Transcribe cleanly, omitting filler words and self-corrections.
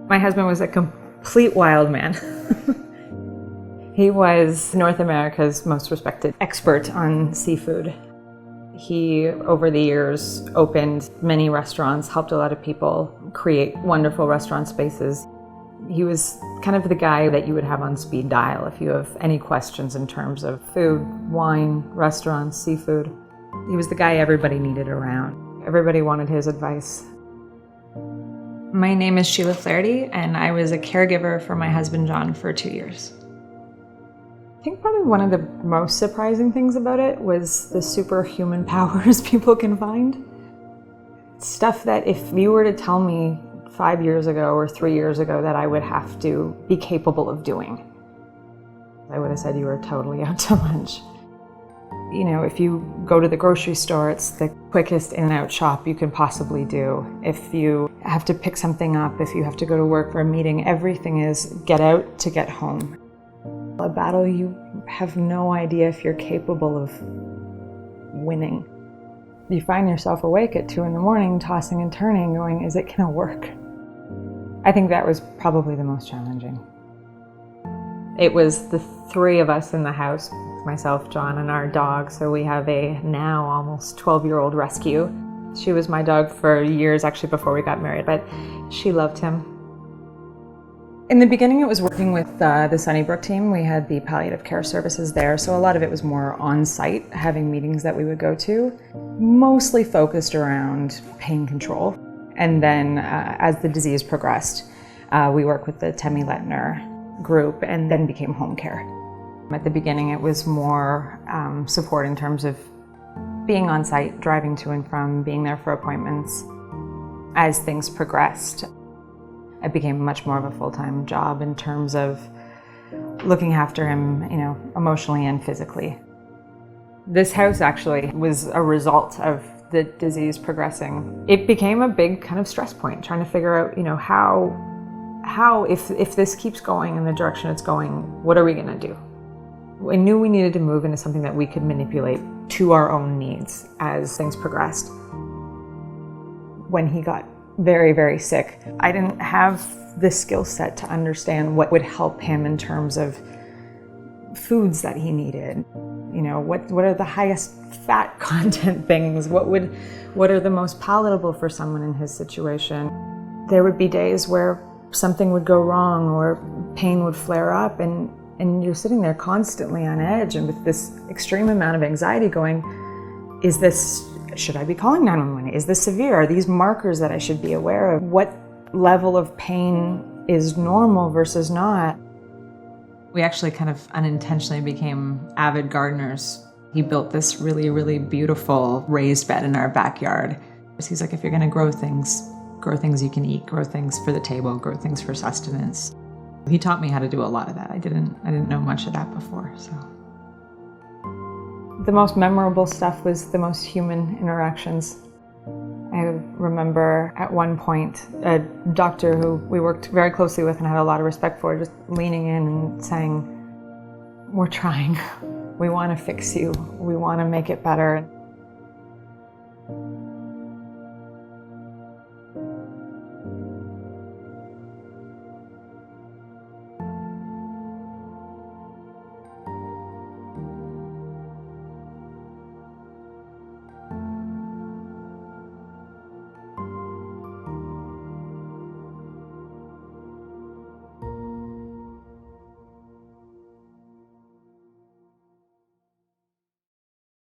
My husband was a complete wild man. He was North America's most respected expert on seafood. He, over the years, opened many restaurants, helped a lot of people create wonderful restaurant spaces. He was kind of the guy that you would have on speed dial if you have any questions in terms of food, wine, restaurants, seafood. He was the guy everybody needed around. Everybody wanted his advice. My name is Sheila Flaherty, and I was a caregiver for my husband John for 2 years. I think probably one of the most surprising things about it was the superhuman powers people can find. Stuff that if you were to tell me 5 years ago or 3 years ago that I would have to be capable of doing, I would have said you were totally out to lunch. You know, if you go to the grocery store, it's the quickest in and out shop you can possibly do. If you have to pick something up, if you have to go to work for a meeting, everything is get out to get home. A battle you have no idea if you're capable of winning. You find yourself awake at 2 a.m, tossing and turning, going, is it gonna work? I think that was probably the most challenging. It was the 3 of us in the house, myself, John, and our dog. So we have a now almost 12-year-old rescue. She was my dog for years, actually, before we got married, but she loved him. In the beginning, it was working with the Sunnybrook team. We had the palliative care services there, so a lot of it was more on-site, having meetings that we would go to, mostly focused around pain control. And then as the disease progressed, we worked with the Temi-Lettner group and then became home care. At the beginning, it was more support in terms of being on-site, driving to and from, being there for appointments. As things progressed, it became much more of a full-time job in terms of looking after him, you know, emotionally and physically. This house actually was a result of the disease progressing. It became a big kind of stress point, trying to figure out, you know, how if this keeps going in the direction it's going, what are we gonna do? We knew we needed to move into something that we could manipulate to our own needs as things progressed. When he got very, very sick, I didn't have the skill set to understand what would help him in terms of foods that he needed. You know, what are the highest fat content things? What are the most palatable for someone in his situation? There would be days where something would go wrong or pain would flare up, and you're sitting there constantly on edge and with this extreme amount of anxiety going, should I be calling 911? Is this severe? Are these markers that I should be aware of? What level of pain is normal versus not? We actually kind of unintentionally became avid gardeners. He built this really, really beautiful raised bed in our backyard. He's like, if you're gonna grow things you can eat, grow things for the table, grow things for sustenance. He taught me how to do a lot of that. I didn't know much of that before, so. The most memorable stuff was the most human interactions. I remember at one point a doctor who we worked very closely with and had a lot of respect for just leaning in and saying, we're trying. We want to fix you. We want to make it better.